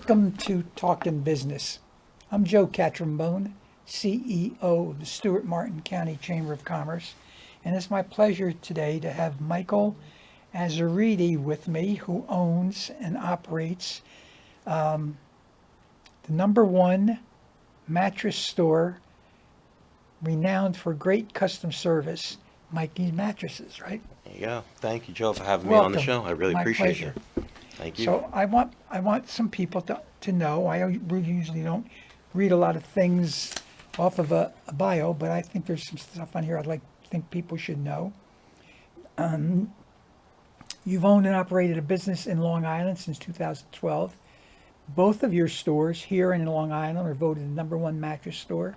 Welcome to Talkin Business. I'm Joe Catrambone, CEO of the Stuart Martin County Chamber of Commerce, and it's my pleasure today to have Michael Azzariti with me, who owns and operates the #1 mattress store renowned for great custom service, Mikey Mattresses, right? There you go. Thank you, Joe, for having me on the show. I really appreciate it. Thank you. So I want some people to know. I usually don't read a lot of things off of a bio, but I think there's some stuff on here think people should know. You've owned and operated a business in Long Island since 2012. Both of your stores here in Long Island are voted the #1 mattress store.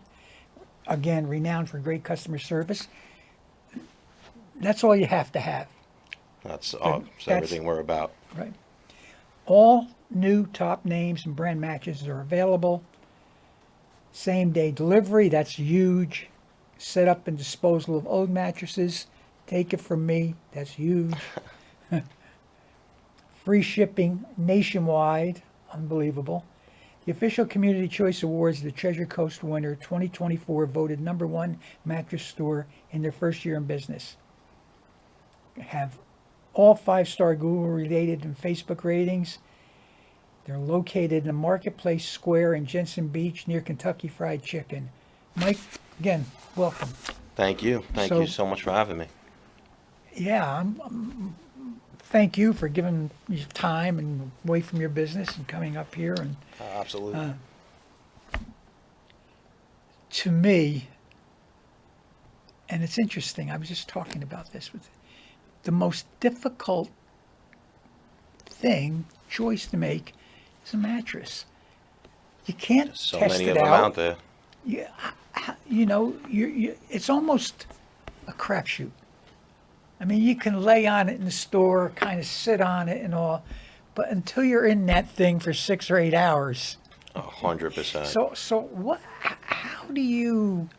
Again, renowned for great customer service. That's all you have to have. That's everything we're about. Right. All new top names and brand mattresses are available. Same day delivery, that's huge. Setup and disposal of old mattresses. Take it from me, that's huge. Free shipping nationwide, unbelievable. The official Community Choice Awards, the Treasure Coast winner 2024, voted #1 mattress store in their first year in business. Have all 5-star Google related and Facebook ratings. They're located in the Marketplace Square in Jensen Beach near Kentucky Fried Chicken. Mike, again, welcome. Thank you. Thank you so much for having me. Yeah, thank you for giving your time and away from your business and coming up here. And absolutely. To me, and it's interesting, I was just talking about this with the most difficult choice to make is a mattress. You can't There's so test many it of them out there. Yeah, it's almost a crapshoot. I mean, you can lay on it in the store, kind of sit on it and all, but until you're in that thing for 6 or 8 hours. 100%. So what? How do you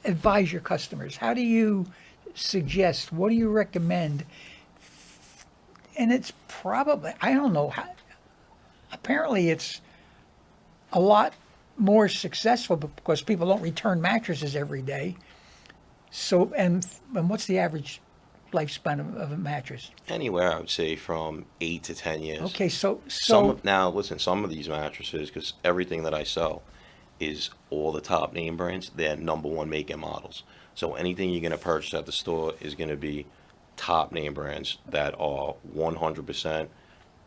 advise your customers? How do you suggest? What do you recommend? And it's probably, I don't know how. Apparently, it's a lot more successful because people don't return mattresses every day. So, and what's the average lifespan of a mattress? Anywhere, I would say from 8 to 10 years. Okay, so now listen, some of these mattresses, because everything that I sell is all the top name brands. They're #1 make and models. So anything you're going to purchase at the store is going to be top name brands that are 100%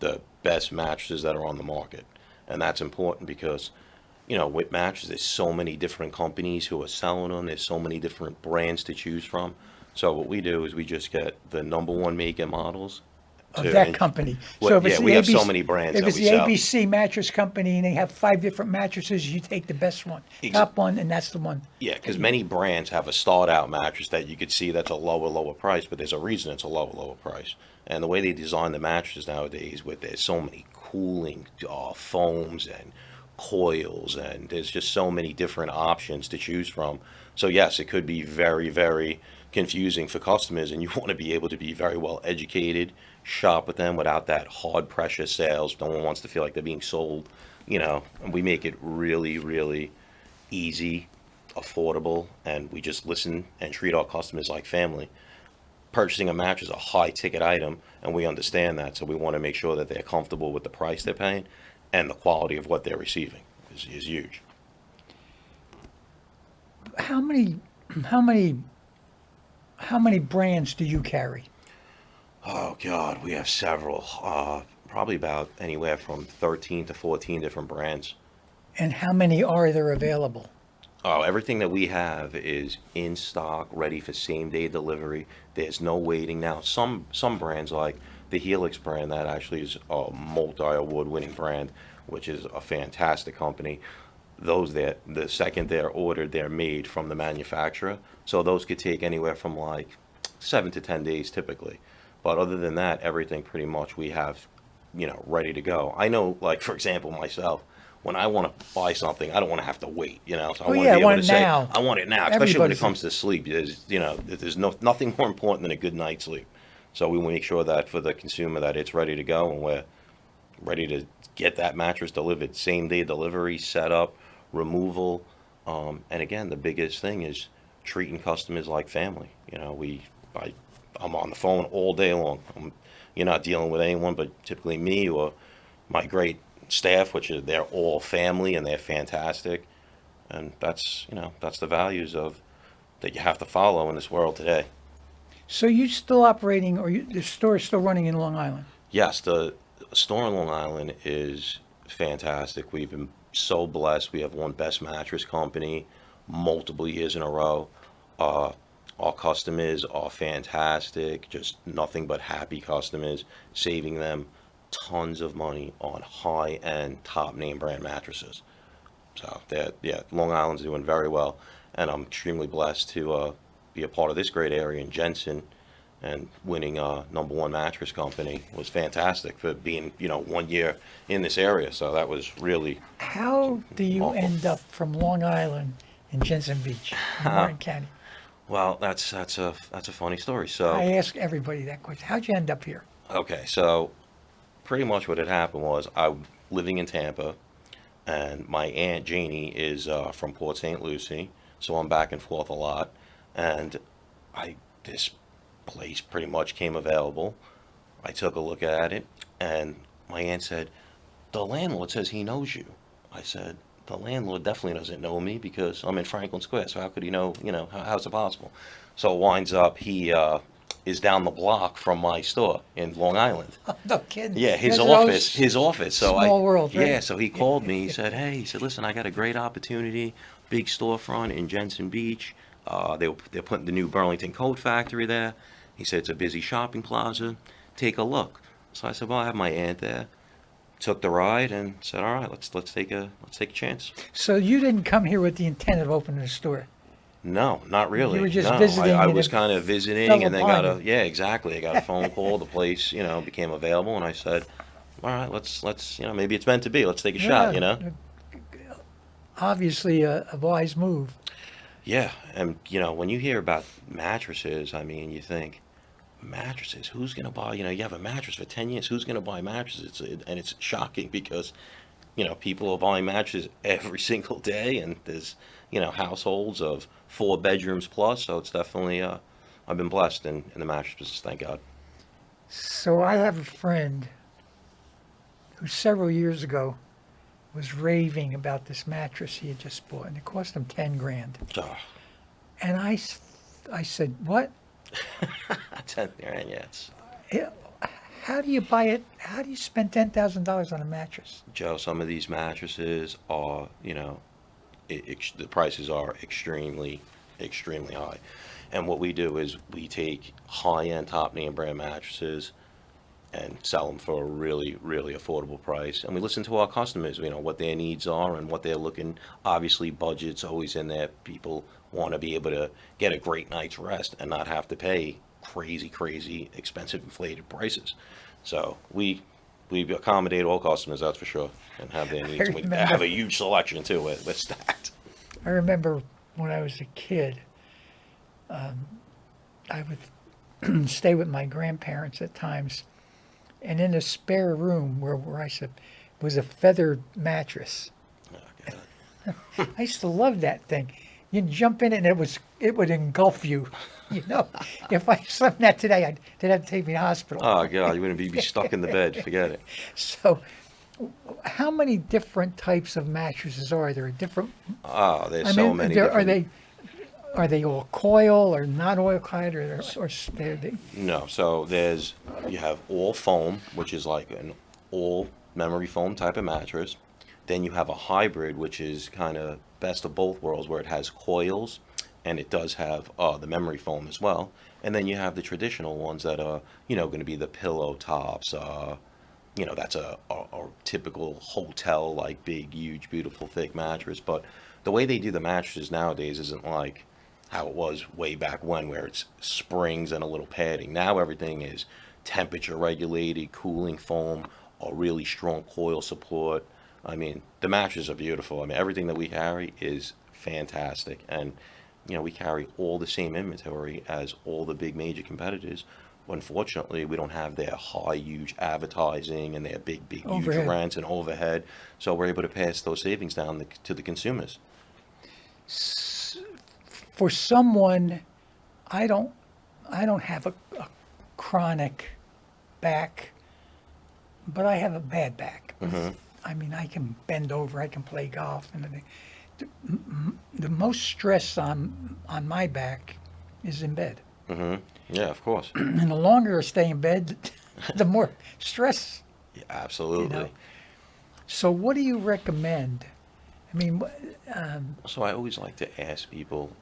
the best mattresses that are on the market. And that's important because, with mattresses, there's so many different companies who are selling them. There's so many different brands to choose from. So what we do is we just get the #1 make and models of that company. So if it's we have so many brands. If it's the ABC mattress company and they have 5 different mattresses, you take the best one, top one, and that's the one. Yeah, because many brands have a start out mattress that you could see that's a lower price, but there's a reason it's a lower price. And the way they design the mattresses nowadays, there's so many cooling foams and coils, and there's just so many different options to choose from. So yes, it could be very, very confusing for customers, and you want to be able to be very well educated, shop with them without that hard pressure sales. No one wants to feel like they're being sold, and we make it really, really easy, affordable, and we just listen and treat our customers like family. Purchasing a mattress is a high ticket item, and we understand that, so we want to make sure that they're comfortable with the price they're paying and the quality of what they're receiving is huge. How many brands do you carry? Oh God, we have several. Probably about anywhere from 13 to 14 different brands. And how many are there available? Oh, everything that we have is in stock, ready for same day delivery. There's no waiting now. Some brands like the Helix brand, that actually is a multi-award winning brand, which is a fantastic company. Those the second they're ordered, they're made from the manufacturer. So those could take anywhere from like 7 to 10 days typically. But other than that, everything pretty much we have, ready to go. I know, like, for example, myself, when I want to buy something, I don't want to have to wait, So I want to be able to say, now. I want it now, especially when it comes to sleep. There's nothing more important than a good night's sleep. So we make sure that for the consumer that it's ready to go, and we're ready to get that mattress delivered. Same day delivery, setup, removal. And again, the biggest thing is treating customers like family. I'm on the phone all day long. You're not dealing with anyone but typically me or my great staff, they're all family and they're fantastic. And that's the values of that you have to follow in this world today. So you still operating, or the store is still running in Long Island? Yes, the store in Long Island is fantastic. We've been so blessed. We have won Best Mattress Company multiple years in a row. Uh, our customers are fantastic, just nothing but happy customers, saving them tons of money on high-end, top name brand mattresses. So yeah, Long Island's doing very well, and I'm extremely blessed to be a part of this great area in Jensen, and winning number one mattress company was fantastic for being 1 year in this area. So that was really How do you awful. end up from Long Island in Jensen Beach, in Martin County? Well, that's a funny story. So I ask everybody that question. How'd you end up here? okay, so pretty much what had happened was I living in Tampa, and my aunt Janie is from Port St. Lucie, so I'm back and forth a lot, and I this place pretty much came available. I took a look at it, and my aunt said, "The landlord says he knows you." I said, "The landlord definitely doesn't know me because I'm in Franklin Square, so how could he know, how's it possible?" So it winds up he is down the block from my store in Long Island. No kidding. Yeah, You guys are always his office. So small world, right? yeah, so he called me. He said, "Hey," he said, "listen, I got a great opportunity, big storefront in Jensen Beach. They're putting the new Burlington Coat Factory there." He said, "It's a busy shopping plaza. Take a look." So I said, "Well, I have my aunt there." Took the ride and said, "All right, let's take a chance." So you didn't come here with the intent of opening a store. No, not really. You were just No, visiting I and was it kind of fell visiting, and then upon got you. yeah, exactly. I got a phone call. The place, became available, and I said, "All right, let's, maybe it's meant to be. Let's take a shot." Yeah, obviously a wise move. Yeah, and when you hear about mattresses, I mean, you think mattresses. Who's gonna buy? You have a mattress for 10 years. Who's gonna buy mattresses? And it's shocking because people are buying mattresses every single day, and there's households of 4 bedrooms plus. So it's definitely I've been blessed in the mattress business, thank God. So I have a friend who several years ago was raving about this mattress he had just bought, and it cost him 10 grand. Oh, And I said, "What? 10 grand, yeah. Eh, How do you buy it? How do you spend $10,000 on a mattress?" Joe, some of these mattresses are, the prices are extremely high. And what we do is we take high-end top name brand mattresses and sell them for a really, really affordable price. And we listen to our customers, what their needs are and what they're looking. Obviously, budget's always in there. People want to be able to get a great night's rest and not have to pay crazy, crazy, expensive, inflated prices. So we accommodate all customers, that's for sure, and have their I needs. And we remember, have a huge selection too. We're stacked. I remember when I was a kid, I would stay with my grandparents at times, and in a spare room where I said was a feathered mattress. Oh, I used to love that thing. You'd jump in it and it would engulf you. You know, if I slept in that today, they'd have to take me to the hospital. Oh God, you wouldn't be stuck in the bed. Forget it. So, how many different types of mattresses are there? Different. Oh, there's I so mean, many there, different. are they all coil or not oil coiled or they're they, No, so you have all foam, which is like an all memory foam type of mattress. Then you have a hybrid, which is kind of best of both worlds, where it has coils and it does have the memory foam as well. And then you have the traditional ones that are, going to be the pillow tops. That's a typical hotel, like big, huge, beautiful, thick mattress. But the way they do the mattresses nowadays isn't like how it was way back when, where it's springs and a little padding. Now everything is temperature regulated, cooling foam, a really strong coil support. I mean, the mattresses are beautiful. I mean, everything that we carry is fantastic. And, we carry all the same inventory as all the big major competitors, unfortunately, we don't have their high, huge advertising and their big, huge Overhead. rents and overhead. So we're able to pass those savings down to the consumers. For someone, I don't, I don't have a chronic back, but I have a bad back. I mean, I can bend over, I can play golf, and everything. The most stress on my back is in bed. Yeah, of course. And the longer I stay in bed, the more stress, Yeah, absolutely. know. So what do you recommend? I mean, So I always like to ask people,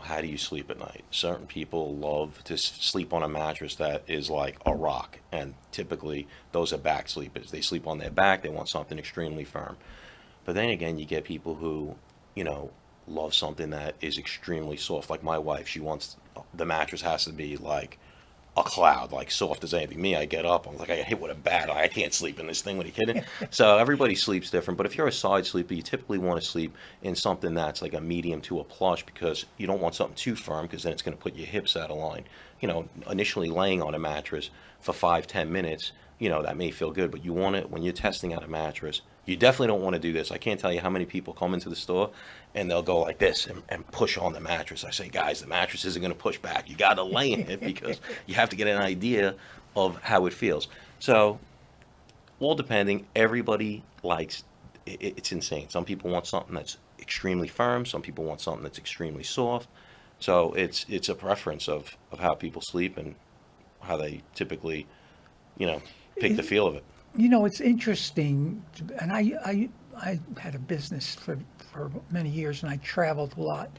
how do you sleep at night? Certain people love to sleep on a mattress that is like a rock, and typically those are back sleepers. They sleep on their back, they want something extremely firm. But then again, you get people who, love something that is extremely soft. Like my wife, she wants the mattress has to be like a cloud, like soft as anything. Me, I get up, I'm like, I get hit with a bat. I can't sleep in this thing. What are you kidding? So everybody sleeps different. But if you're a side sleeper, you typically want to sleep in something that's like a medium to a plush, because you don't want something too firm, because then it's going to put your hips out of line. Initially laying on a mattress for 5-10 minutes, that may feel good, but you want it when you're testing out a mattress. You definitely don't want to do this. I can't tell you how many people come into the store and they'll go like this and push on the mattress. I say, guys, the mattress isn't going to push back. You got to lay in it because you have to get an idea of how it feels. So, all depending, everybody likes it's insane. Some people want something that's extremely firm, some people want something that's extremely soft. So, it's a preference of how people sleep and how they typically, pick the feel of it. it's interesting, and I had a business for many years, and I traveled a lot,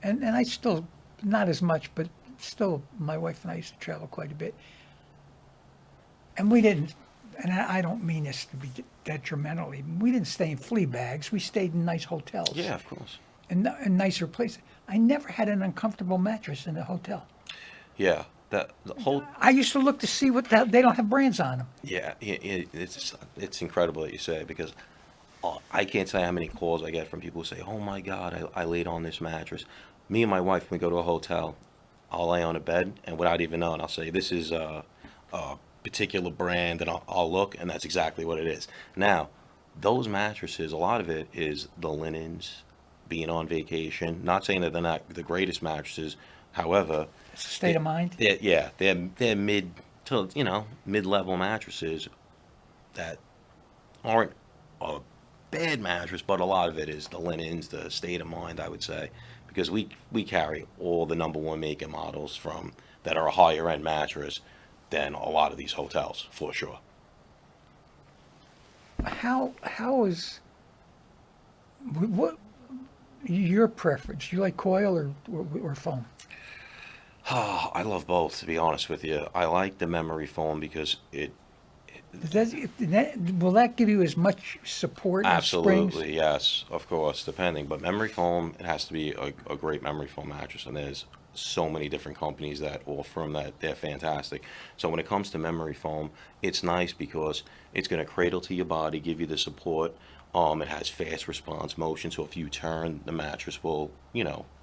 and I still, not as much, but still, my wife and I used to travel quite a bit, and we didn't, and I don't mean this to be detrimentally, we didn't stay in flea bags. We stayed in nice hotels. Yeah, of course. And nicer places. I never had an uncomfortable mattress in a hotel. Yeah, the whole I used to look to see what the hell, they don't have brands on them. yeah, it's incredible that you say it, because I can't tell you how many calls I get from people who say, "Oh my God, I laid on this mattress." Me and my wife, when we go to a hotel, I'll lay on a bed, and without even knowing, I'll say, "This is a particular brand," and I'll look, and that's exactly what it is. Now, those mattresses, a lot of it is the linens, being on vacation. Not saying that they're not the greatest mattresses, however, It's a state of mind. they're mid to mid-level mattresses that aren't a bad mattress, but a lot of it is the linens, the state of mind, I would say, because we carry all the number one make and models from that are a higher end mattress than a lot of these hotels, for sure. How is what your preference? You like coil or foam? I love both, to be honest with you. I like the memory foam because Will that give you as much support and springs? absolutely, yes, of course, depending. But memory foam, it has to be a great memory foam mattress, and there's so many different companies that offer them that they're fantastic. So when it comes to memory foam, it's nice because it's going to cradle to your body, give you the support. It has fast response motion, so if you turn, the mattress will,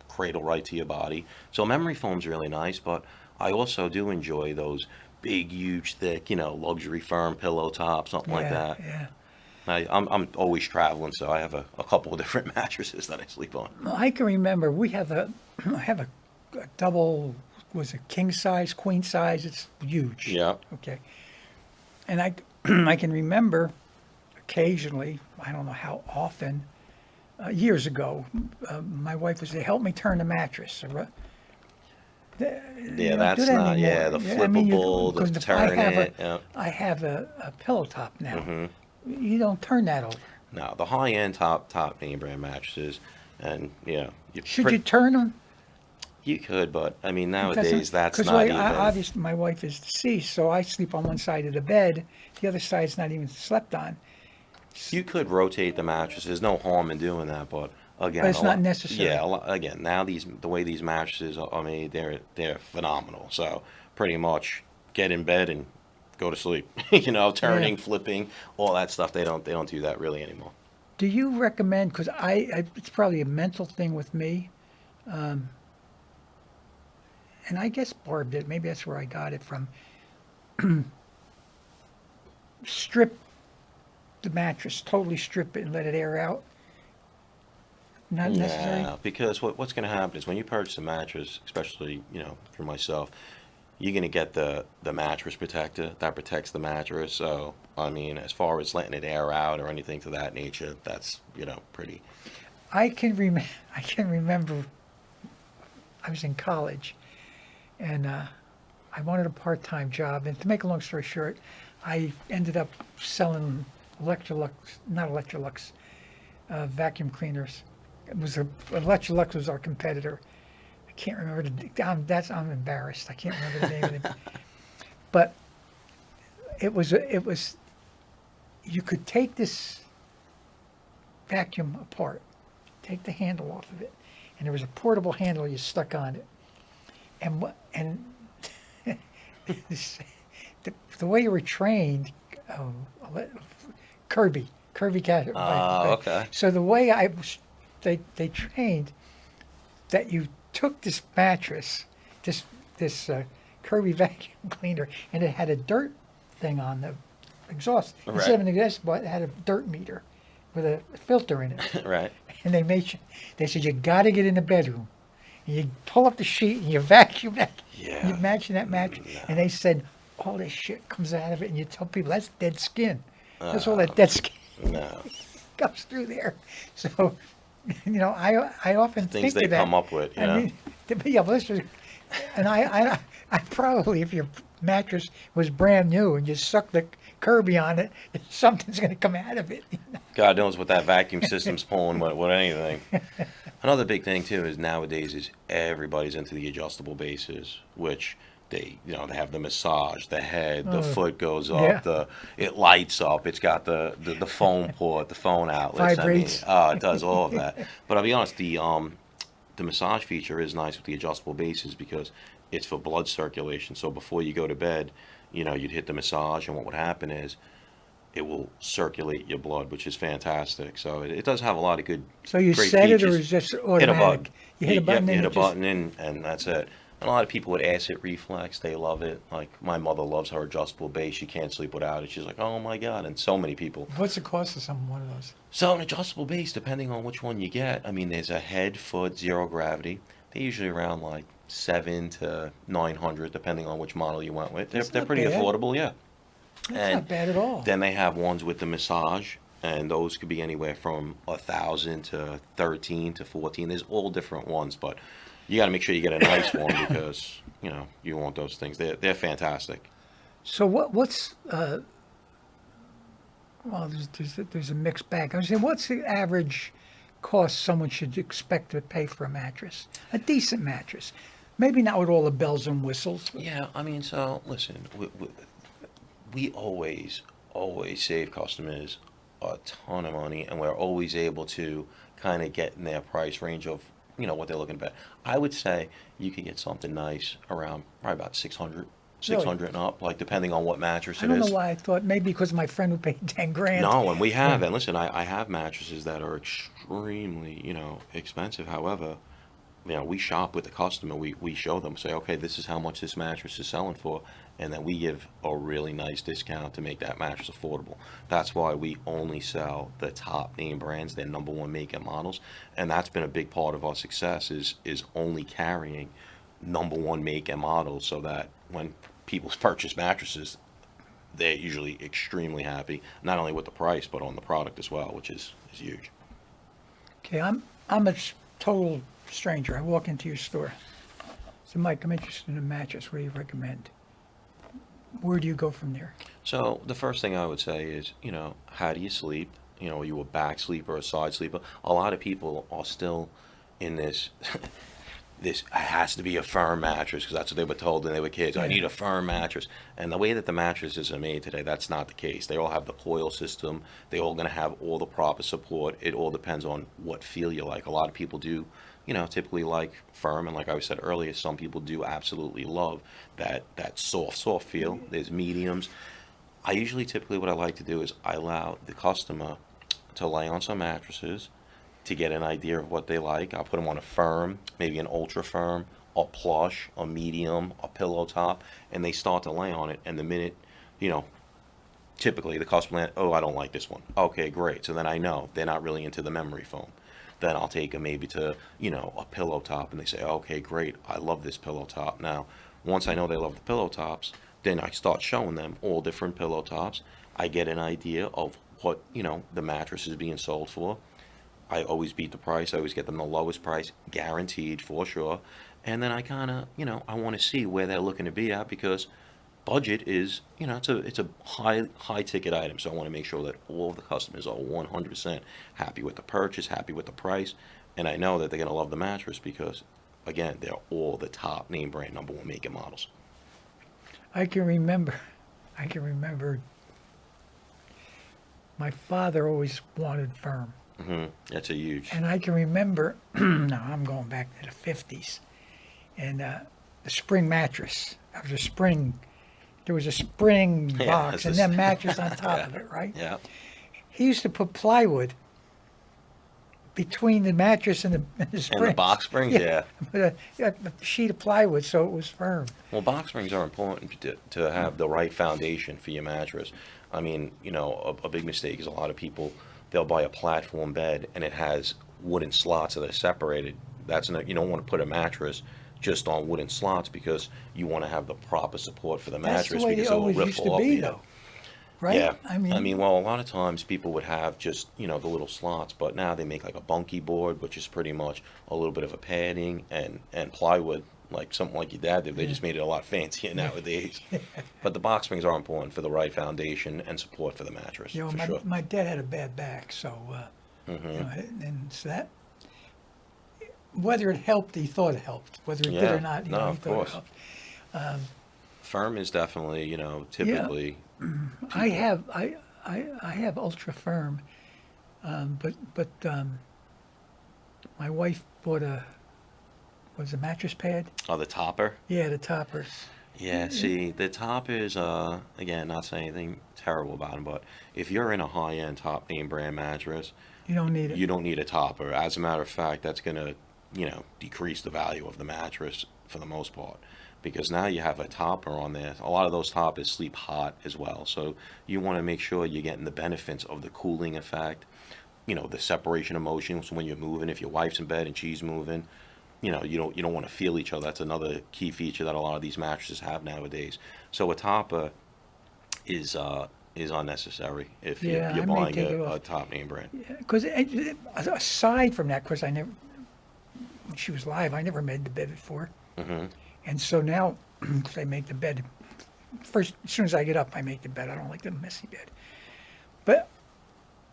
cradle right to your body. So memory foam's really nice, but I also do enjoy those big, huge, thick, luxury firm pillow top, something like that. Yeah. I'm always traveling, so I have a couple of different mattresses that I sleep on. Well, I can remember we have I have a double, was it king size, queen size? It's huge. Yeah. Okay. And I I can remember occasionally, I don't know how often, years ago, my wife would say, "Help me turn the mattress." You Yeah, don't that's do that not, anymore. yeah, the I mean, flippable, the 'cause turn it. Yeah. I have a pillow top now. Mm-hmm. You don't turn that over. No, the high end top name brand mattresses, and Should you turn them? you could, but I mean nowadays that's not like, even. obviously my wife is deceased, so I sleep on one side of the bed. The other side's not even slept on. You could rotate the mattress. There's no harm in doing that, but again, But it's a not lot- necessary. Yeah, again, now the way these mattresses are made, they're phenomenal. So pretty much get in bed and go to sleep. Turning, flipping, all that stuff. They don't do that really anymore. Do you recommend? Because it's probably a mental thing with me, and I guess Barb did. Maybe that's where I got it from. strip the mattress, totally strip it and let it air out? Not necessary? Yeah, because what's going to happen is when you purchase a mattress, especially, for myself, you're going to get the mattress protector that protects the mattress. So, I mean, as far as letting it air out or anything to that nature, that's, pretty. I can remember I was in college and I wanted a part-time job. And to make a long story short, I ended up selling not Electrolux, vacuum cleaners. Electrolux was our competitor. I can't remember I'm embarrassed. I can't remember the name of it. But it was you could take this vacuum apart, take the handle off of it, and there was a portable handle you stuck on it. And this, the way you were trained, Kirby cat. Oh, okay. So the way they trained that you took this mattress, this Kirby vacuum cleaner, and it had a dirt thing on the exhaust. Right. Instead of an exhaust, but it had a dirt meter with a filter in it. Right. And they said you got to get in the bedroom. And you pull up the sheet and you vacuum that. Yeah. You imagine that mattress. No. And they said all this shit comes out of it, and you tell people that's dead skin. That's all that dead skin No. comes through there. So, I often Things think they of that. come up with, I mean, yeah, but and I probably, if your mattress was brand new and you suck the Kirby on it, something's going to come out of it. God knows what that vacuum system's pulling with anything. Another big thing too is nowadays is everybody's into the adjustable bases, which they have the massage, the head, the foot goes up, yeah. it lights up, it's got the phone port, the phone outlets. Vibrates. I mean, it does all of that. But I'll be honest, the massage feature is nice with the adjustable bases because it's for blood circulation. So before you go to bed, you'd hit the massage, and what would happen is it will circulate your blood, which is fantastic. So it does have a lot of So you great set it, or features. is it just Hit a automatic? button. You hit a button, You and hit a it just- button, and that's it. And a lot of people with acid reflux, they love it. Like my mother loves her adjustable base. She can't sleep without it. She's like, oh my God. And so many people. What's the cost of one of those? So an adjustable base, depending on which one you get, I mean, there's a head, foot, zero gravity. They're usually around like 700 to 900, depending on which model you went with. They're That's not pretty bad. affordable, yeah. That's not bad at all. Then they have ones with the massage, and those could be anywhere from 1,000 to 13 to 14. There's all different ones, but you got to make sure you get a nice one because you want those things. They're fantastic. So what's well, there's a mixed bag. I was saying, what's the average cost someone should expect to pay for a mattress? A decent mattress, maybe not with all the bells and whistles. Yeah, I mean, so listen, we always save customers a ton of money, and we're always able to kind of get in their price range of what they're looking at. I would say you could get something nice around probably about 600 and up, like depending on what mattress I it don't is. know why I thought maybe because my friend would pay 10 grand. No, and we have, and listen, I have mattresses that are extremely, expensive. However, we shop with the customer. We show them, say, okay, this is how much this mattress is selling for, and then we give a really nice discount to make that mattress affordable. That's why we only sell the top name brands, their number one make and models, and that's been a big part of our success is only carrying number one make and models, so that when people purchase mattresses, they're usually extremely happy, not only with the price but on the product as well, which is huge. Okay, I'm a total stranger. I walk into your store. So, Mike, I'm interested in a mattress. What do you recommend? Where do you go from there? So the first thing I would say is, how do you sleep? Are you a back sleeper or a side sleeper? A lot of people are still in this this has to be a firm mattress because that's what they were told when they were kids. I need a firm mattress. And the way that the mattresses are made today, that's not the case. They all have the coil system. They're all going to have all the proper support. It all depends on what feel you like. A lot of people do, typically like firm. And like I said earlier, some people do absolutely love that soft feel. There's mediums. I usually, typically what I like to do is I allow the customer to lay on some mattresses to get an idea of what they like. I'll put them on a firm, maybe an ultra firm, a plush, a medium, a pillow top, and they start to lay on it. And the minute, you know, typically the customer, oh, I don't like this one. Okay, great. So then I know they're not really into the memory foam. Then I'll take them maybe to, you know, a pillow top, and they say, okay, great, I love this pillow top. Now, once I know they love the pillow tops, then I start showing them all different pillow tops. I get an idea of what, you know, the mattress is being sold for. I always beat the price. I always get them the lowest price, guaranteed for sure. And then I kind of, you know, I want to see where they're looking to be at, because budget is, you know, it's a high ticket item. So I want to make sure that all of the customers are 100% happy with the purchase, happy with the price, and I know that they're gonna love the mattress because, again, they're all the top name brand number one make and models. I can remember, I can remember my father always wanted firm. That's a huge. And I can remember, now I'm going back to the 50s, and the spring mattress. There was a spring Yeah, box it's and a then s- mattress on top of it, right? Yeah. He used to put plywood between the mattress and the springs. And the box springs, yeah. But a sheet of plywood so it was firm. Well, box springs are important to have the right foundation for your mattress. I mean, you know, a big mistake is a lot of people, they'll buy a platform bed and it has wooden slots that are separated. That's not, you don't want to put a mattress just on wooden slots, because you want to have the proper support for the That's the mattress, way because it it will always rip used to off. be, though, right? Yeah. I mean, Well, a lot of times people would have just, you know, the little slots, but now they make like a bunkie board, which is pretty much a little bit of a padding and plywood, like something like your dad did. They just made it a lot fancier nowadays. But the box springs are important for the right foundation and support for the mattress, you know, for sure. my dad had a bad back, so you know, and so that whether it helped, he thought it helped. Whether it did Yeah. or not, you No, know, he of thought course. it helped. Firm is definitely, you know, typically. I have I have ultra firm, but my wife bought a mattress pad. Oh, the topper. Yeah, the topper. Yeah, see, the top is, again, not saying anything terrible about them, but if you're in a high-end top name brand mattress, You don't need it. you don't need a topper. As a matter of fact, that's gonna, you know, decrease the value of the mattress for the most part, because now you have a topper on there. A lot of those toppers sleep hot as well, so you want to make sure you're getting the benefits of the cooling effect, you know, the separation of motion. So when you're moving, if your wife's in bed and she's moving, you know, you don't want to feel each other. That's another key feature that a lot of these mattresses have nowadays. So a topper is unnecessary if Yeah, you're I may buying take it a off. top name brand. Because aside from that, of course, I never when she was live, I never made the bed before, and so now 'cause I make the bed first. As soon as I get up, I make the bed. I don't like the messy bed, but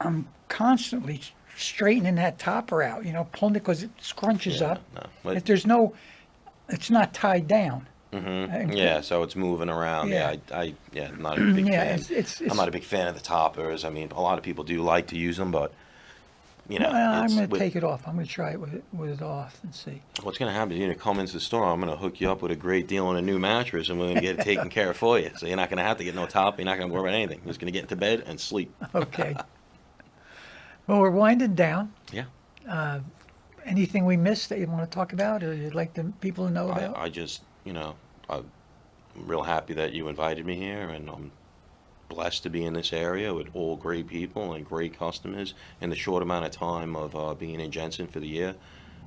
I'm constantly straightening that topper out. You know, pulling it because it scrunches Yeah, up. no, If but, there's no, it's not tied down. yeah, so it's moving around. Yeah. Yeah, I'm not a big Yeah, fan. it's I'm not a big fan of the toppers. I mean, a lot of people do like to use them, but you know, Well, I'm it's going to take it off. I'm going to try it with it off and see. what's going to happen is you're going to come into the store. I'm going to hook you up with a great deal on a new mattress, and we're going to get it taken care of for you. So you're not going to have to get no top. You're not going to worry about anything. You're just going to get into bed and sleep. Okay. Well, we're winding down. Yeah. Anything we missed that you want to talk about or you'd like the people to know about? I just, you know, I'm real happy that you invited me here, and I'm blessed to be in this area with all great people and great customers in the short amount of time of being in Jensen for the year.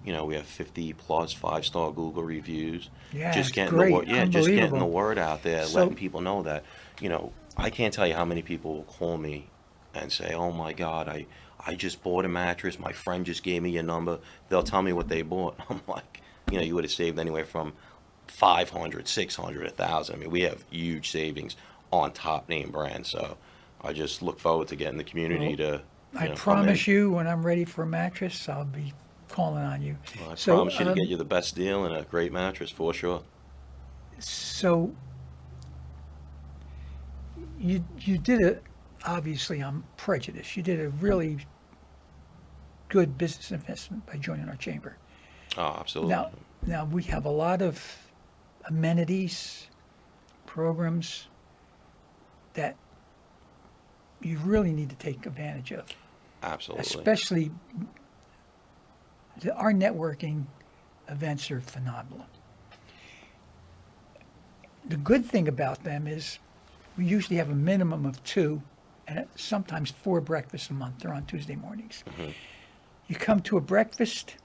You know, we have 50 plus 5-star Google reviews. Yeah, Just it's getting great. the word, yeah, just getting the Unbelievable. word out there, So- letting people know that, you know, I can't tell you how many people will call me and say, "Oh my God, I just bought a mattress. My friend just gave me your number." They'll tell me what they bought. I'm like, you know, you would have saved anywhere from 500, 600, 1,000. I mean, we have huge savings on top name brands. So I just look forward to getting the community to, I come promise in. you, when I'm ready for a mattress, I'll be calling on you. Well, I So, promise you to get you the best deal and a great mattress for sure. So you did it. Obviously, I'm prejudiced. You did a really good business investment by joining our chamber. Oh, absolutely. Now we have a lot of amenities, programs that you really need to take advantage of, Absolutely. especially our networking events are phenomenal. the good thing about them is we usually have a minimum of 2 and sometimes 4 breakfasts a month. They're on Tuesday mornings. You come to a breakfast,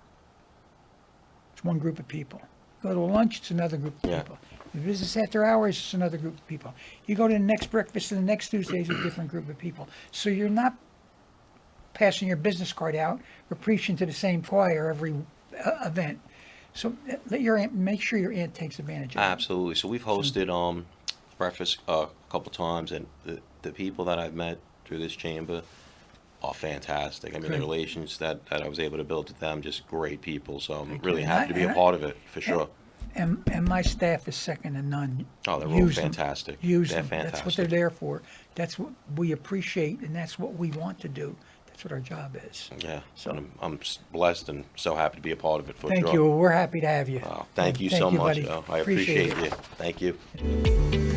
it's one group of people. Go to a lunch, it's another group of Yeah. people. The business after hours, it's another group of people. You go to the next breakfast and the next Tuesday is a different group of people. So you're not passing your business card out or preaching to the same choir every event. So make sure your aunt takes advantage of it. Absolutely. So we've hosted breakfast a couple times, and the people that I've met through this chamber are fantastic. I mean, the Good. relations that I was able to build with them, just great people. So I'm Thank really you. happy to be a part of it, for sure. And my staff is second to none. Oh, they're all Use them. fantastic. Use They're them. That's what fantastic. they're there for. That's what we appreciate, and that's what we want to do. That's what our job is. Yeah. So- And I'm blessed and so happy to be a part of it, for Thank sure. you. We're happy to have you. Wow. Thank you so much. buddy. I appreciate it. you. Thank you.